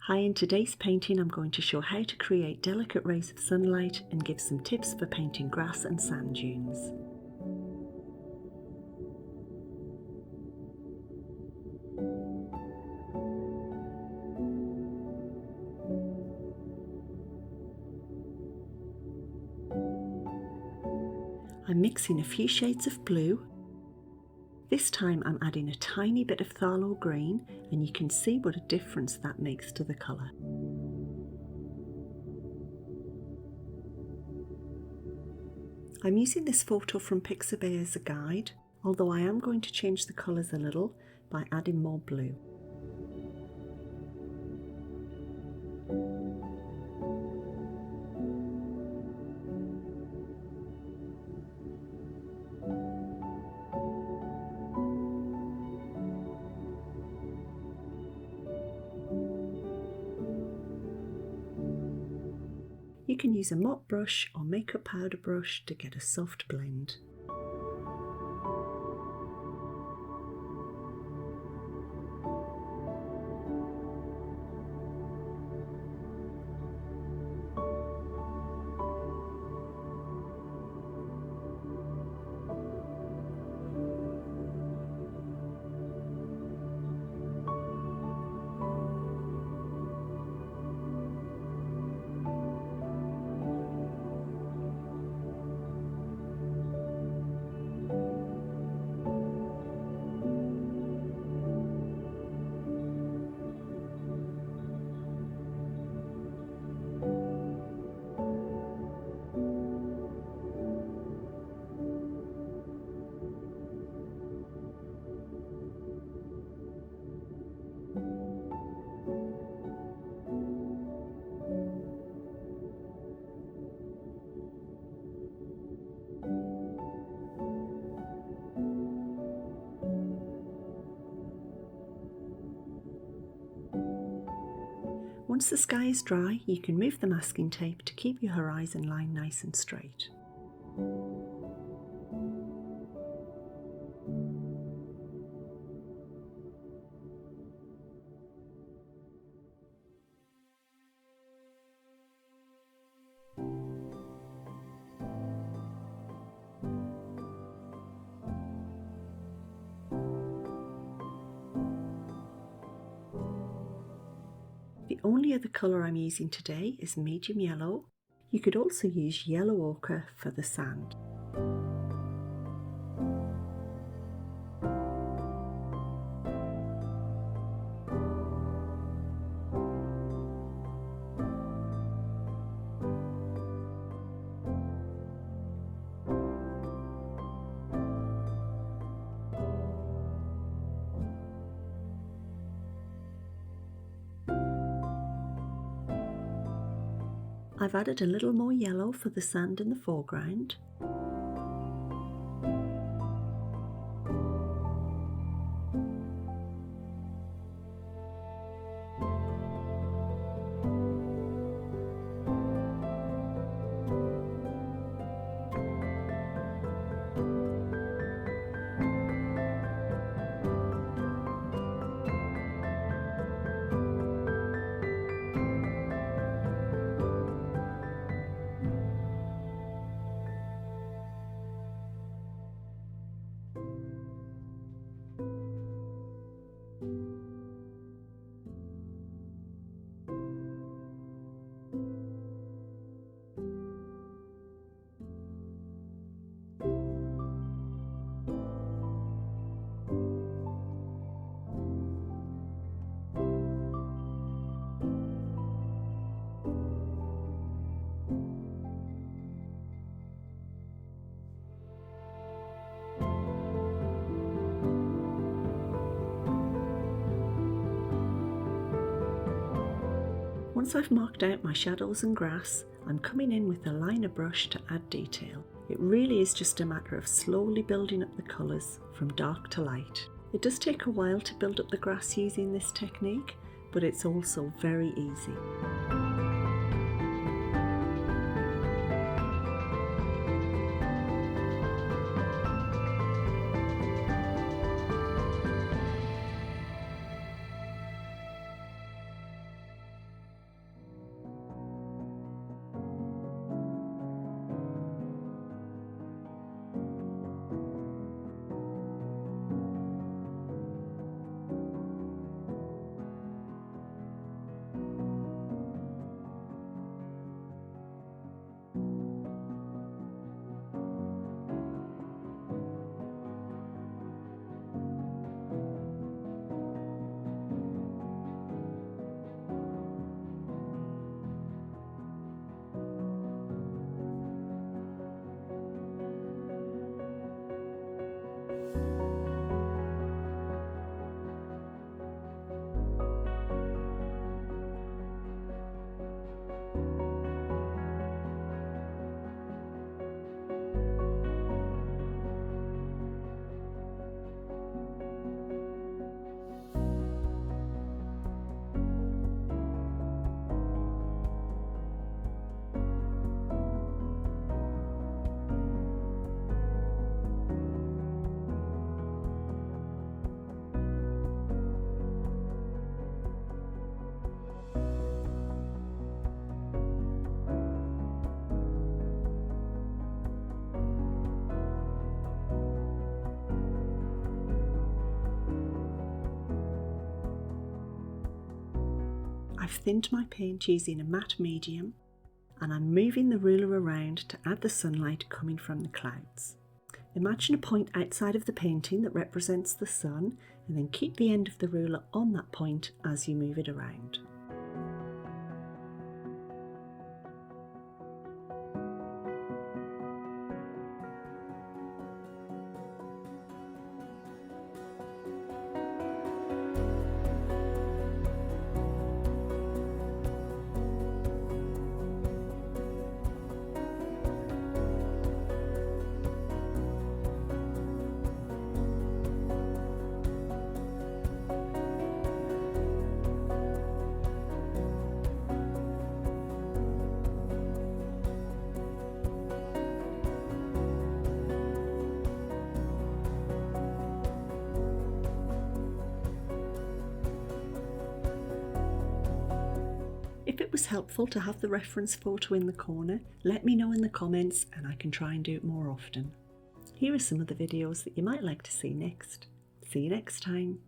Hi, in today's painting I'm going to show how to create delicate rays of sunlight and give some tips for painting grass and sand dunes. I'm mixing a few shades of blue. This time I'm adding a tiny bit of phthalo green, and you can see what a difference that makes to the colour. I'm using this photo from Pixabay as a guide, although I am going to change the colours a little by adding more blue. You can use a mop brush or makeup powder brush to get a soft blend. Once the sky is dry, you can move the masking tape to keep your horizon line nice and straight. The only other colour I'm using today is medium yellow. You could also use yellow ochre for the sand. I've added a little more yellow for the sand in the foreground. Once I've marked out my shadows and grass, I'm coming in with a liner brush to add detail. It really is just a matter of slowly building up the colours from dark to light. It does take a while to build up the grass using this technique, but it's also very easy. I've thinned my paint using a matte medium, and I'm moving the ruler around to add the sunlight coming from the clouds. Imagine a point outside of the painting that represents the sun, and then keep the end of the ruler on that point as you move it around. If it was helpful to have the reference photo in the corner, let me know in the comments and I can try and do it more often. Here are some of the videos that you might like to see next. See you next time.